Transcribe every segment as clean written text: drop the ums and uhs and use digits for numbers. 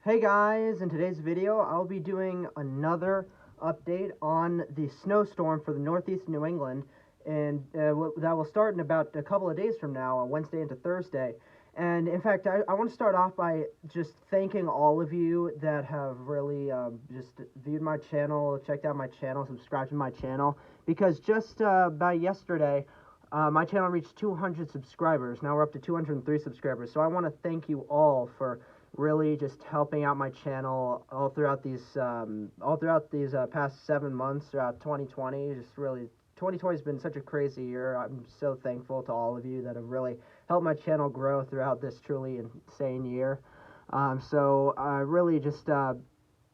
Hey guys, in today's video I'll be doing another update on the snowstorm for the northeast New England, and that will start in about a couple of days from now, on Wednesday into Thursday. And in fact, I want to start off by just thanking all of you that have really just viewed my channel, checked out my channel, subscribed to my channel, because just by yesterday, my channel reached 200 subscribers. Now we're up to 203 subscribers, so I want to thank you all for really just helping out my channel all throughout these past 7 months throughout 2020. Just really, 2020 has been such a crazy year. I'm so thankful to all of you that have really helped my channel grow throughout this truly insane year. So I really just I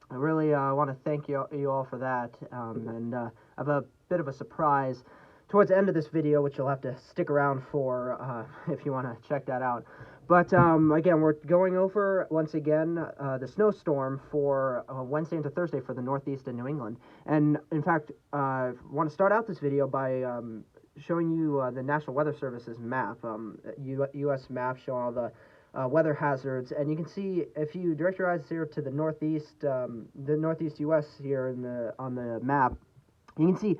really want to thank you all for that. And I have a bit of a surprise towards the end of this video, which you'll have to stick around for if you want to check that out. But again, we're going over, once again, the snowstorm for Wednesday into Thursday for the Northeast and New England. And, in fact, I want to start out this video by showing you the National Weather Service's map, U.S. map showing all the weather hazards. And you can see, if you direct your eyes here to the Northeast U.S. here on the map, you can see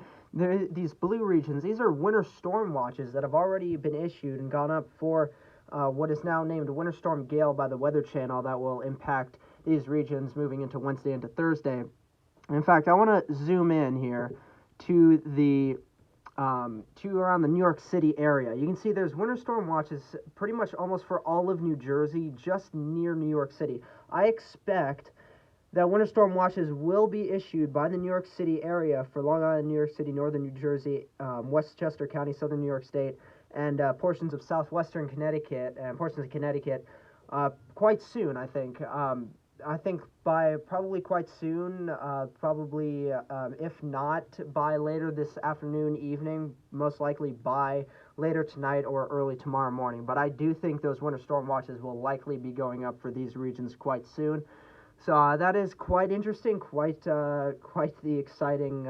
these blue regions. These are winter storm watches that have already been issued and gone up for what is now named Winter Storm Gail by the Weather Channel that will impact these regions moving into Wednesday into Thursday. In fact, I want to zoom in here to the to around the New York City area. You can see there's winter storm watches pretty much almost for all of New Jersey, just near New York City. I expect that winter storm watches will be issued by the New York City area for Long Island, New York City, northern New Jersey, Westchester County, southern New York State, and portions of southwestern Connecticut and portions of Connecticut quite soon, I think. I think by probably quite soon, probably if not by later this afternoon, evening, most likely by later tonight or early tomorrow morning. But I do think those winter storm watches will likely be going up for these regions quite soon. So that is quite interesting, quite the exciting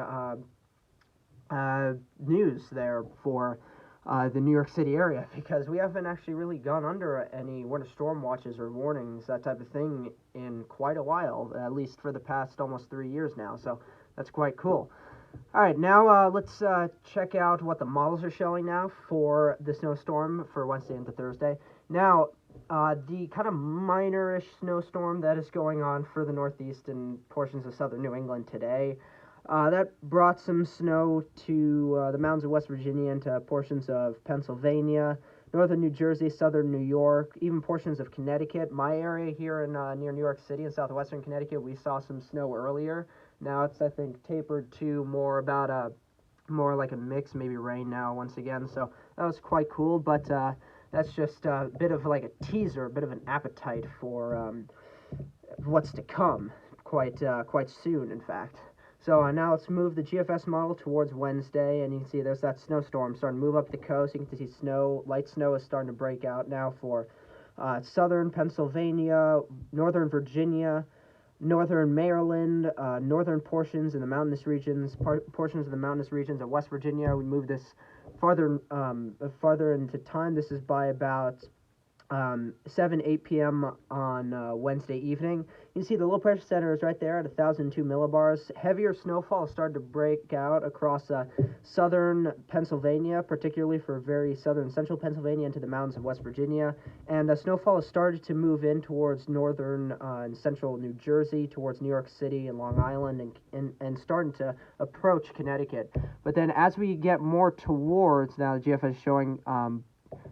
news there for the New York City area, because we haven't actually really gone under any winter storm watches or warnings, that type of thing, in quite a while, at least for the past almost 3 years now. So that's quite cool. All right, now let's check out what the models are showing now for the snowstorm for Wednesday into Thursday. Now, the kind of minor-ish snowstorm that is going on for the Northeast and portions of southern New England today, that brought some snow to the mountains of West Virginia and to portions of Pennsylvania, northern New Jersey, southern New York, even portions of Connecticut. My area here in near New York City in southwestern Connecticut, we saw some snow earlier. Now it's, I think, tapered to more like a mix, maybe rain now once again. So that was quite cool, but that's just a bit of like a teaser, a bit of an appetite for what's to come quite soon, in fact. So now let's move the GFS model towards Wednesday, and you can see there's that snowstorm starting to move up the coast. You can see light snow is starting to break out now for southern Pennsylvania, northern Virginia, northern Maryland, northern portions in the mountainous regions, portions of the mountainous regions of West Virginia. We move this farther into time. This is by about 8 p.m. on Wednesday evening. You can see the low pressure center is right there at 1,002 millibars. Heavier snowfall started to break out across southern Pennsylvania, particularly for very southern central Pennsylvania into the mountains of West Virginia. And snowfall has started to move in towards northern and central New Jersey, towards New York City and Long Island, and starting to approach Connecticut. But then as we get more towards, now the GFS is showing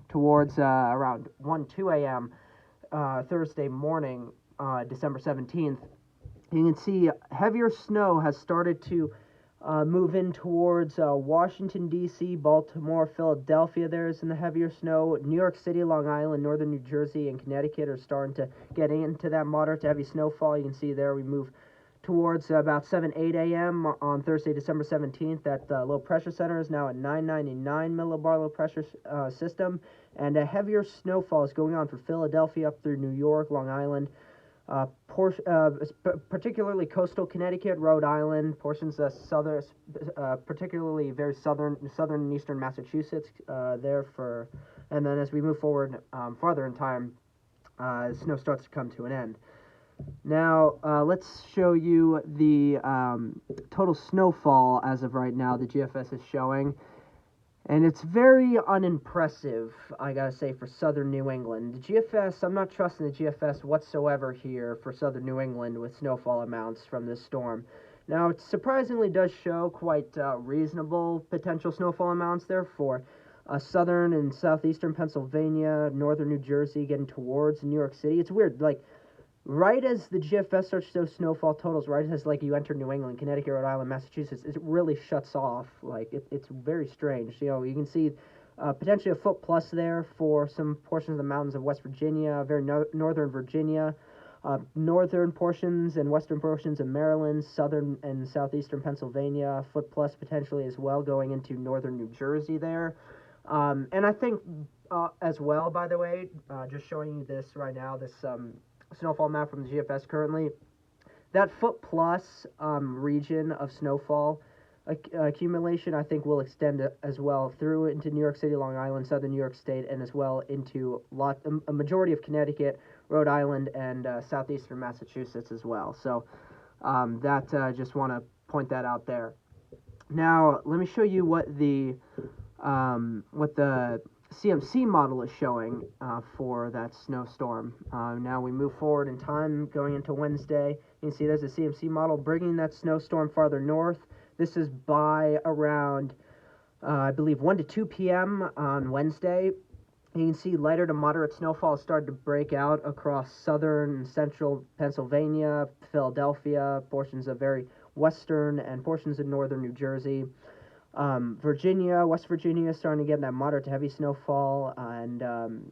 towards around 2 a.m. Thursday morning, December 17th, you can see heavier snow has started to move in towards Washington, D.C., Baltimore, Philadelphia. There's in the heavier snow. New York City, Long Island, northern New Jersey, and Connecticut are starting to get into that moderate to heavy snowfall. You can see there we move towards about 8 a.m. on Thursday, December 17th. That low pressure center is now at 999 millibar low pressure system, and a heavier snowfall is going on for Philadelphia up through New York, Long Island, particularly coastal Connecticut, Rhode Island, portions of southern, particularly very southern and eastern Massachusetts and then as we move forward farther in time, snow starts to come to an end. Now, let's show you the total snowfall as of right now the GFS is showing. And it's very unimpressive, I gotta say, for southern New England. The GFS, I'm not trusting the GFS whatsoever here for southern New England with snowfall amounts from this storm. Now, it surprisingly does show quite reasonable potential snowfall amounts there for southern and southeastern Pennsylvania, northern New Jersey, getting towards New York City. It's weird, like, right as the GFS starts to show snowfall totals, right as like you enter New England, Connecticut, Rhode Island, Massachusetts, it really shuts off. Like it's very strange. You know, you can see potentially a foot plus there for some portions of the mountains of West Virginia, very northern Virginia, northern portions and western portions of Maryland, southern and southeastern Pennsylvania, foot plus potentially as well going into northern New Jersey there. And I think as well, by the way, just showing you this right now, this snowfall map from the GFS currently, that foot plus region of snowfall accumulation, I think, will extend as well through into New York City, Long Island, southern New York State, and as well into a majority of Connecticut, Rhode Island, and southeastern Massachusetts as well. So just want to point that out there. Now, let me show you what the CMC model is showing for that snowstorm. Now we move forward in time, going into Wednesday. You can see there's a CMC model bringing that snowstorm farther north. This is by around, I believe, 1 to 2 p.m. on Wednesday. You can see lighter to moderate snowfall started to break out across southern and central Pennsylvania, Philadelphia, portions of very western and portions of northern New Jersey. Virginia, West Virginia, starting to get that moderate to heavy snowfall, and a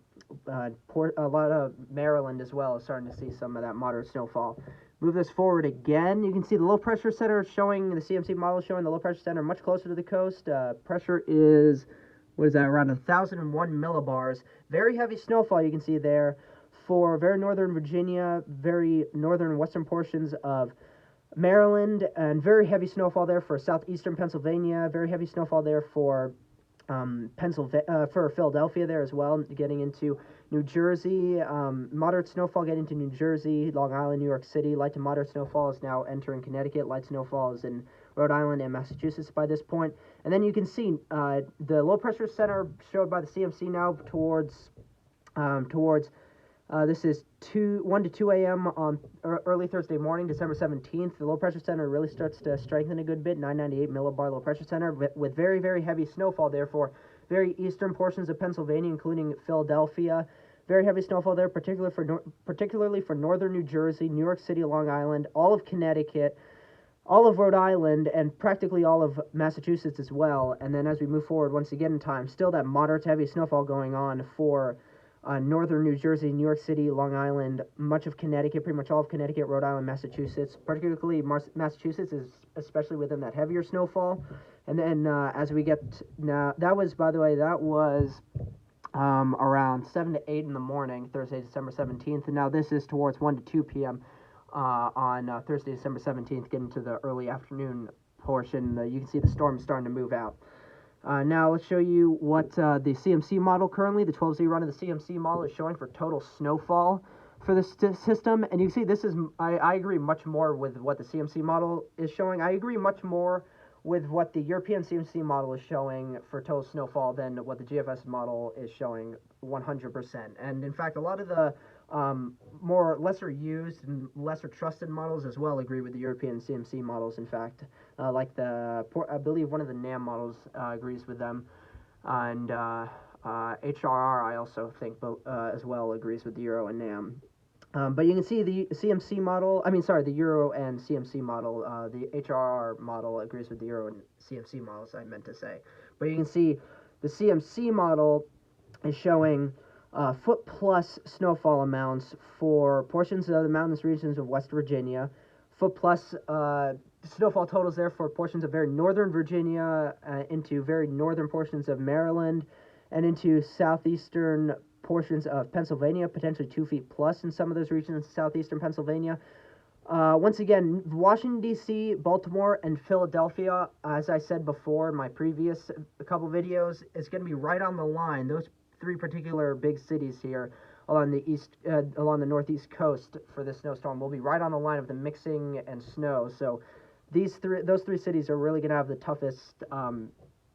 lot of Maryland as well is starting to see some of that moderate snowfall. Move this forward again. You can see the low pressure center showing, the CMC model showing the low pressure center much closer to the coast. Pressure is, what is that, around 1,001 millibars. Very heavy snowfall you can see there for very northern Virginia, very northern and western portions of Maryland, and very heavy snowfall there for southeastern Pennsylvania. Very heavy snowfall there for for Philadelphia there as well, getting into New Jersey. Moderate snowfall getting into New Jersey, Long Island, New York City. Light to moderate snowfall is now entering Connecticut. Light snowfall is in Rhode Island and Massachusetts by this point. And then you can see the low pressure center showed by the CMC now towards this is 1 to 2 a.m. on early Thursday morning, December 17th. The low pressure center really starts to strengthen a good bit, 998 millibar low pressure center, with very, very heavy snowfall there for very eastern portions of Pennsylvania, including Philadelphia. Very heavy snowfall there, particularly for northern New Jersey, New York City, Long Island, all of Connecticut, all of Rhode Island, and practically all of Massachusetts as well. And then as we move forward once again in time, still that moderate to heavy snowfall going on for northern New Jersey, New York City, Long Island, much of Connecticut, pretty much all of Connecticut, Rhode Island, Massachusetts. Particularly Massachusetts is especially within that heavier snowfall. And then as we get now, that was, by the way, that was around 7 to 8 in the morning, Thursday, December 17th. And now this is towards 1 to 2 p.m. On Thursday, December 17th, getting to the early afternoon portion. You can see the storm starting to move out. Now let's show you what the CMC model currently, the 12Z run of the CMC model is showing for total snowfall for this system. And you can see this is, I agree much more with what the CMC model is showing. I agree much more with what the European CMC model is showing for total snowfall than what the GFS model is showing 100%. And in fact, a lot of the more lesser used and lesser trusted models as well agree with the European CMC models. In fact, like I believe one of the NAM models agrees with them, and HRR I also think as well agrees with the Euro and NAM. But you can see the CMC model, the Euro and CMC model, the HRR model agrees with the Euro and CMC models, I meant to say. But you can see the CMC model is showing foot plus snowfall amounts for portions of the mountainous regions of West Virginia, foot plus snowfall totals there for portions of very northern Virginia, into very northern portions of Maryland, and into southeastern portions of Pennsylvania, potentially 2 feet plus in some of those regions in southeastern Pennsylvania. Once again, Washington, D.C., Baltimore, and Philadelphia, as I said before in my previous couple videos, is going to be right on the line. Those three particular big cities here along the northeast coast for this snowstorm will be right on the line of the mixing and snow. So those three cities are really going to have the toughest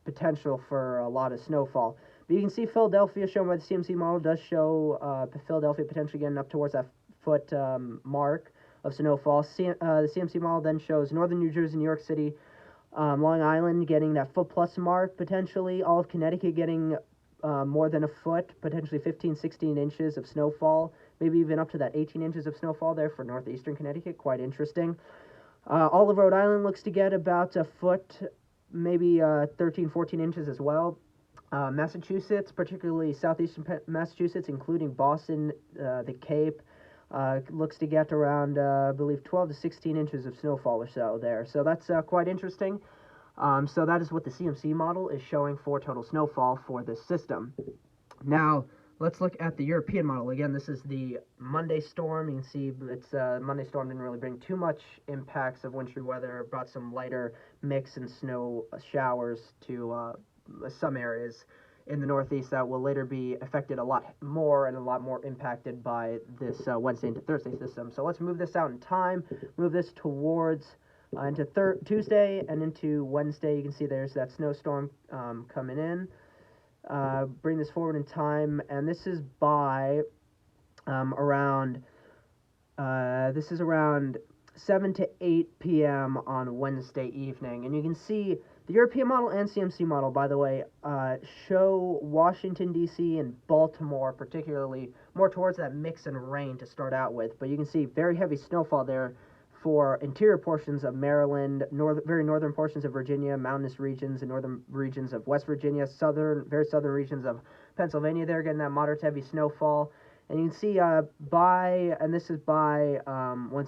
potential for a lot of snowfall. But you can see Philadelphia, shown by the CMC model, does show Philadelphia potentially getting up towards that foot mark of snowfall. The CMC model then shows northern New Jersey, New York City, Long Island getting that foot plus mark potentially. All of Connecticut getting more than a foot, potentially 15, 16 inches of snowfall, maybe even up to that 18 inches of snowfall there for northeastern Connecticut. Quite interesting. All of Rhode Island looks to get about a foot, maybe 13, 14 inches as well. Massachusetts, particularly southeastern Massachusetts, including Boston, the Cape, looks to get around, I believe, 12 to 16 inches of snowfall or so there. So that's quite interesting. So that is what the CMC model is showing for total snowfall for this system. Now, let's look at the European model. Again, this is the Monday storm. You can see it's Monday storm didn't really bring too much impacts of wintry weather. Brought some lighter mix and snow showers to some areas in the Northeast that will later be affected a lot more and a lot more impacted by this Wednesday into Thursday system. So let's move this out in time, move this towards into Tuesday and into Wednesday. You can see there's that snowstorm coming in. Bring this forward in time, and this is by around 7 to 8 p.m. on Wednesday evening. And you can see the European model and CMC model, by the way, show Washington, D.C. and Baltimore particularly more towards that mix and rain to start out with. But you can see very heavy snowfall there for interior portions of Maryland, very northern portions of Virginia, mountainous regions and northern regions of West Virginia, very southern regions of Pennsylvania. They're getting that moderate to heavy snowfall. And you can see once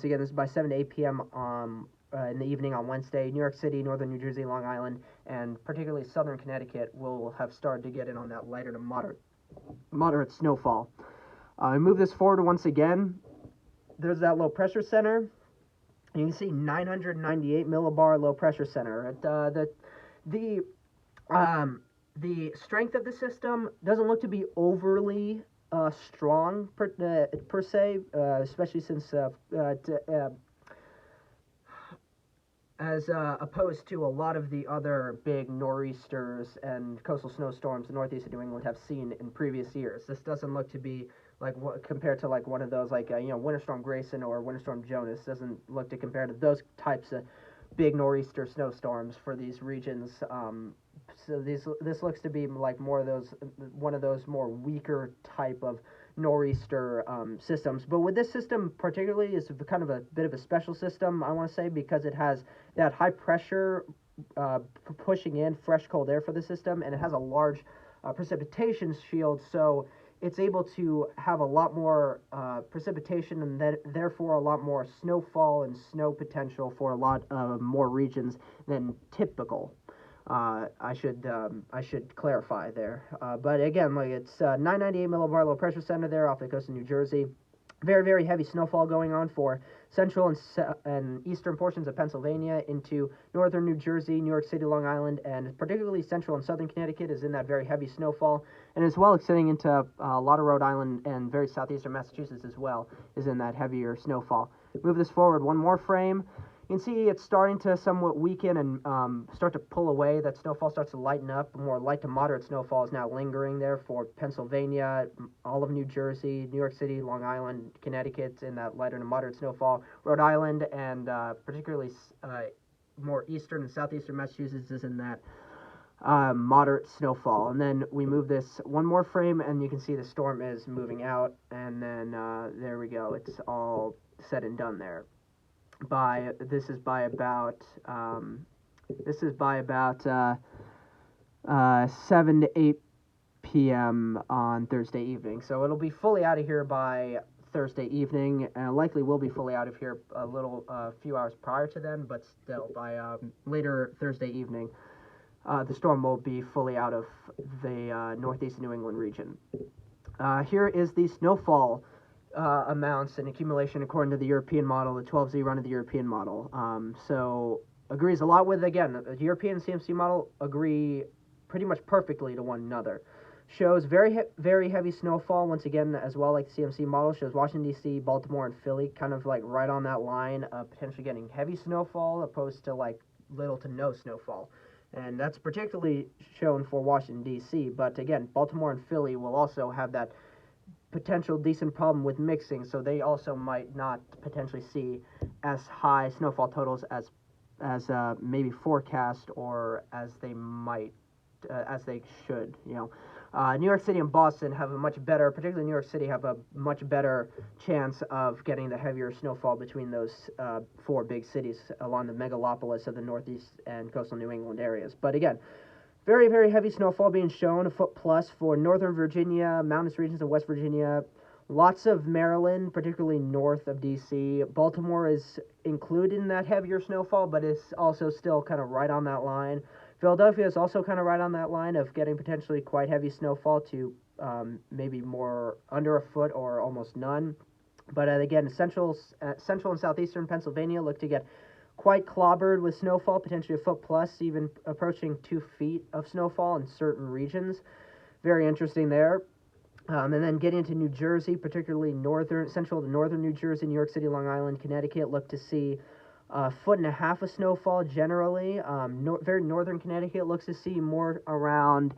again, this is by 7 to 8 p.m. In the evening on Wednesday. New York City, northern New Jersey, Long Island, and particularly southern Connecticut will have started to get in on that lighter to moderate snowfall. Move this forward once again. There's that low pressure center. You can see 998 millibar low pressure center. The strength of the system doesn't look to be overly strong per se, especially since as opposed to a lot of the other big nor'easters and coastal snowstorms the northeast of New England have seen in previous years. This doesn't look to be like compared to like one of those Winter Storm Grayson or Winter Storm Jonas. Doesn't look to compare to those types of big nor'easter snowstorms for these regions. So this looks to be like one of those more weaker type of nor'easter systems. But with this system particularly, is kind of a bit of a special system, I want to say, because it has that high pressure pushing in fresh cold air for the system, and it has a large precipitation shield, so it's able to have a lot more precipitation and therefore a lot more snowfall and snow potential for a lot more regions than typical. I should clarify there. But again, it's 998 millibar low pressure center there off the coast of New Jersey. Very, very heavy snowfall going on for central and eastern portions of Pennsylvania into northern New Jersey, New York City, Long Island, and particularly central and southern Connecticut is in that very heavy snowfall, and as well extending into a lot of Rhode Island and very southeastern Massachusetts as well is in that heavier snowfall. Move this forward one more frame. You can see it's starting to somewhat weaken and start to pull away. That snowfall starts to lighten up. More light to moderate snowfall is now lingering there for Pennsylvania, all of New Jersey, New York City, Long Island, Connecticut in that lighter to moderate snowfall. Rhode Island and particularly more eastern and southeastern Massachusetts is in that moderate snowfall. And then we move this one more frame and you can see the storm is moving out. And then there we go. It's all said and done there. This is by about 7 to 8 p.m. on Thursday evening. So it'll be fully out of here by Thursday evening, and likely will be fully out of here a few hours prior to then, but still by later Thursday evening, the storm will be fully out of the northeast New England region. Here is the snowfall amounts and accumulation according to the European model, the 12Z run of the European model. So agrees a lot with, again, the European CMC model agree pretty much perfectly to one another. shows very heavy snowfall once again as well, like the CMC model shows Washington D.C., Baltimore, and Philly kind of like right on that line of potentially getting heavy snowfall opposed to like little to no snowfall. And that's particularly shown for Washington D.C. But again, Baltimore and Philly will also have that potential decent problem with mixing, so they also might not potentially see as high snowfall totals as maybe forecast or as they might as they should. New York City and Boston have a much better, particularly New York City, have a much better chance of getting the heavier snowfall between those four big cities along the megalopolis of the Northeast and coastal New England areas. But again, very heavy snowfall being shown, a foot plus for northern Virginia, mountainous regions of West Virginia, lots of Maryland, particularly north of D.C. Baltimore is included in that heavier snowfall, but it's also still kind of right on that line. Philadelphia is also kind of right on that line of getting potentially quite heavy snowfall to maybe more under a foot or almost none. But again, central and southeastern Pennsylvania look to get quite clobbered with snowfall, potentially a foot plus, even approaching 2 feet of snowfall in certain regions. Very interesting there. And then getting into New Jersey, particularly central to northern New Jersey, New York City, Long Island, Connecticut, look to see a foot and a half of snowfall generally. Very northern Connecticut looks to see more around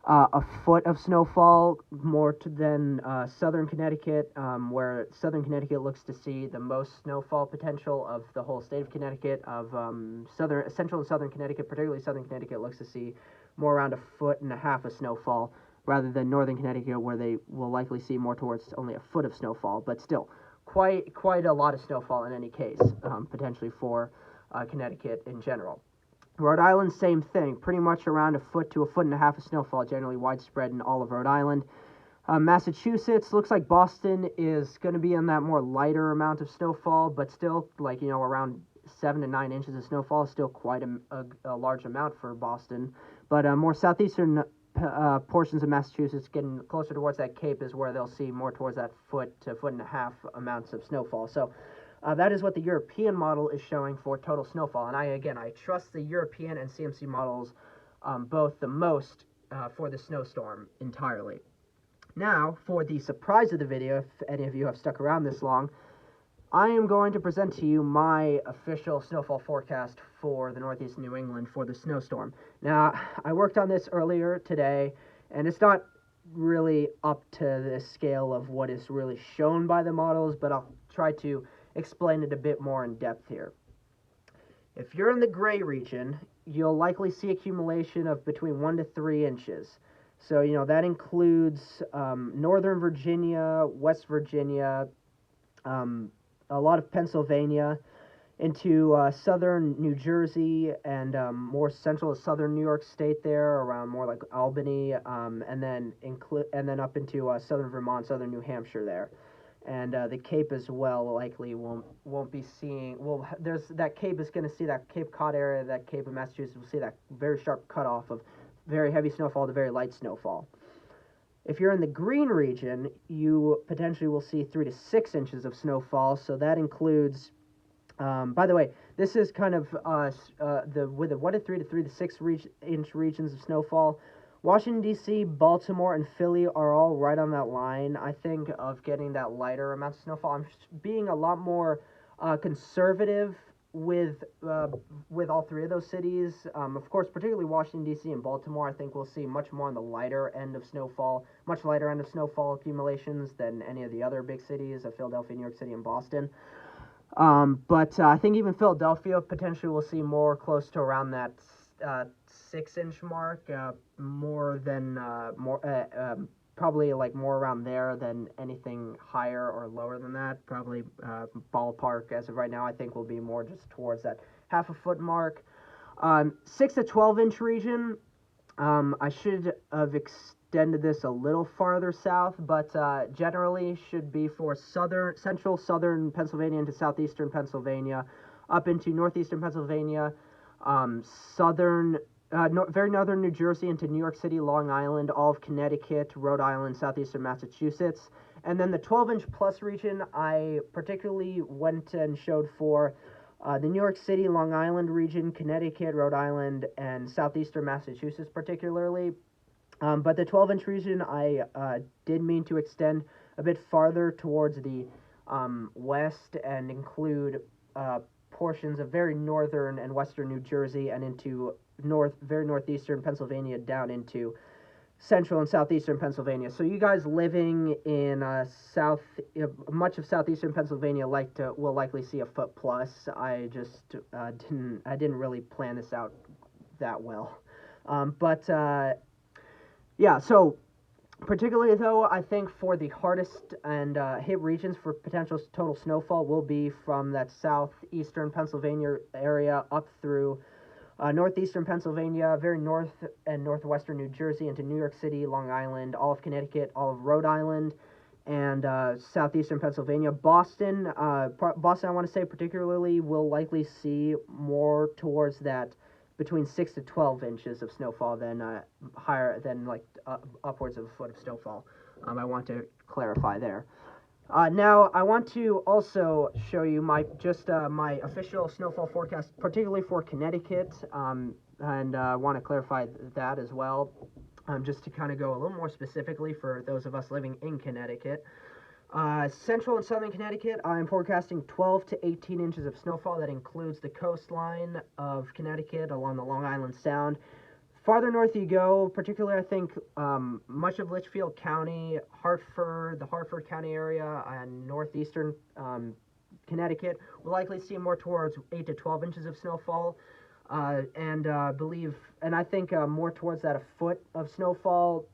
a foot of snowfall, more than southern Connecticut, where southern Connecticut looks to see the most snowfall potential of the whole state of Connecticut. Of central and southern Connecticut, particularly southern Connecticut, looks to see more around a foot and a half of snowfall, rather than northern Connecticut, where they will likely see more towards only a foot of snowfall. But still, quite a lot of snowfall in any case, potentially for Connecticut in general. Rhode Island, same thing, pretty much around a foot to a foot and a half of snowfall, generally widespread in all of Rhode Island. Massachusetts, looks like Boston is going to be in that more lighter amount of snowfall, but still, around 7 to 9 inches of snowfall is still quite a large amount for Boston. But more southeastern portions of Massachusetts, getting closer towards that Cape, is where they'll see more towards that foot to foot and a half amounts of snowfall. So that is what the European model is showing for total snowfall. And I trust the European and CMC models both the most for the snowstorm entirely. Now, for the surprise of the video, if any of you have stuck around this long, I am going to present to you my official snowfall forecast for the Northeast New England for the snowstorm. Now, I worked on this earlier today, and it's not really up to the scale of what is really shown by the models, but I'll try to explain it a bit more in depth here. If you're in the gray region, you'll likely see accumulation of between 1 to 3 inches. So, that includes northern Virginia, West Virginia, a lot of Pennsylvania, into southern New Jersey, and more central to southern New York State there, around more like Albany, and then up into southern Vermont, southern New Hampshire there. And the Cape as well likely won't be seeing. Well, there's that Cape is going to see that Cape Cod area, that Cape of Massachusetts will see that very sharp cutoff of very heavy snowfall to very light snowfall. If you're in the green region, you potentially will see 3 to 6 inches of snowfall. So that includes, by the way, this is kind of with the 1 to 3 to 3 to 6 inch regions of snowfall. Washington, D.C., Baltimore, and Philly are all right on that line, I think, of getting that lighter amount of snowfall. I'm being a lot more conservative with all three of those cities. Of course, particularly Washington, D.C. and Baltimore, I think we'll see much more on the lighter end of snowfall, much lighter end of snowfall accumulations than any of the other big cities of Philadelphia, New York City, and Boston. But I think even Philadelphia potentially will see more close to around that 6-inch mark, probably like more around there than anything higher or lower than that. Probably ballpark as of right now, I think will be more just towards that half a foot mark. 6 to 12-inch region, I should have extended this a little farther south, but generally should be for central southern Pennsylvania into southeastern Pennsylvania, up into northeastern Pennsylvania, very northern New Jersey into New York City, Long Island, all of Connecticut, Rhode Island, southeastern Massachusetts. And then the 12-inch plus region, I particularly went and showed for the New York City, Long Island region, Connecticut, Rhode Island, and southeastern Massachusetts particularly. But the 12-inch region, I did mean to extend a bit farther towards the west and include portions of very northern and western New Jersey and into very northeastern Pennsylvania down into central and southeastern Pennsylvania. So you guys living in much of southeastern Pennsylvania will likely see a foot plus. I just didn't really plan this out that well, but yeah. So particularly though, I think for the hardest and hit regions for potential total snowfall will be from that southeastern Pennsylvania area up through northeastern Pennsylvania, very north and northwestern New Jersey into New York City, Long Island, all of Connecticut, all of Rhode Island, and southeastern Pennsylvania. Boston, Boston, I want to say particularly, will likely see more towards that between 6 to 12 inches of snowfall than higher than upwards of a foot of snowfall. I want to clarify there. Now, I want to also show you my official snowfall forecast, particularly for Connecticut, and I want to clarify that as well, just to kind of go a little more specifically for those of us living in Connecticut. Central and southern Connecticut, I'm forecasting 12 to 18 inches of snowfall. That includes the coastline of Connecticut along the Long Island Sound. Farther north you go, particularly I think much of Litchfield County, Hartford, the Hartford County area, and northeastern Connecticut will likely see more towards 8 to 12 inches of snowfall. And I think more towards that a foot of snowfall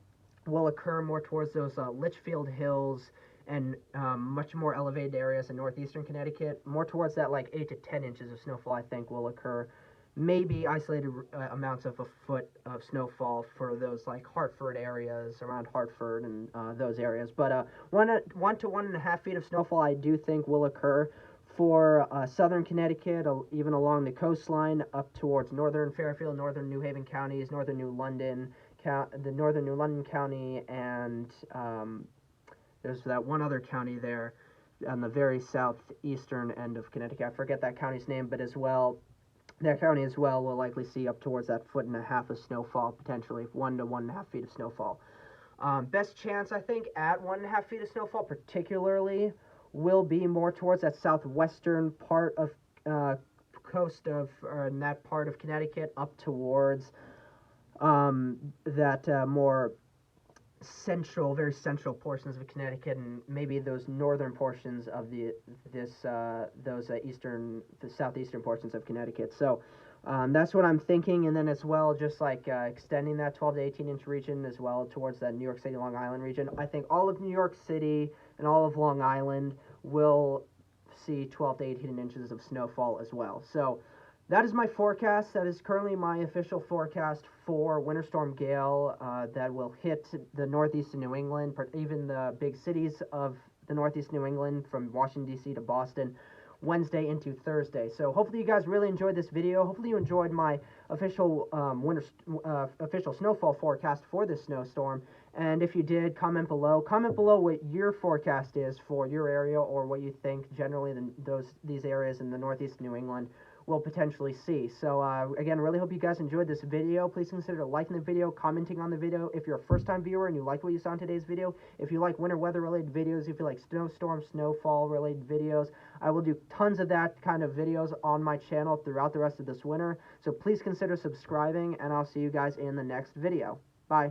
will occur more towards those Litchfield Hills and much more elevated areas in northeastern Connecticut. More towards that 8 to 10 inches of snowfall I think will occur. Maybe isolated amounts of a foot of snowfall for those Hartford areas, around Hartford and those areas. But 1 to 1.5 feet of snowfall I do think will occur for southern Connecticut, even along the coastline up towards northern Fairfield, northern New Haven counties, northern New London, the northern New London County, and there's that one other county there on the very southeastern end of Connecticut. I forget that county's name, but as well, that county as well will likely see up towards that 1.5 foot of snowfall, potentially 1 to 1.5 feet of snowfall. Best chance, I think, at 1.5 feet of snowfall, particularly, will be more towards that southwestern part of coast of, in that part of Connecticut, up towards that more central, very central portions of Connecticut, and maybe those northern portions of the southeastern portions of Connecticut. So that's what I'm thinking, and then as well, just extending that 12 to 18 inch region as well towards that New York City, Long Island region. I think all of New York City and all of Long Island will see 12 to 18 inches of snowfall as well. So that is my forecast. That is currently my official forecast for Winter Storm Gail that will hit the northeast of New England, even the big cities of the northeast New England from Washington, D.C. to Boston, Wednesday into Thursday. So hopefully you guys really enjoyed this video. Hopefully you enjoyed my official official snowfall forecast for this snowstorm. And if you did, comment below. Comment below what your forecast is for your area, or what you think generally these areas in the northeast New England will potentially see. So again, really hope you guys enjoyed this video. Please consider liking the video, commenting on the video if you're a first-time viewer and you like what you saw in today's video. If you like winter weather related videos, if you like snowstorm, snowfall related videos, I will do tons of that kind of videos on my channel throughout the rest of this winter. So please consider subscribing, and I'll see you guys in the next video. Bye.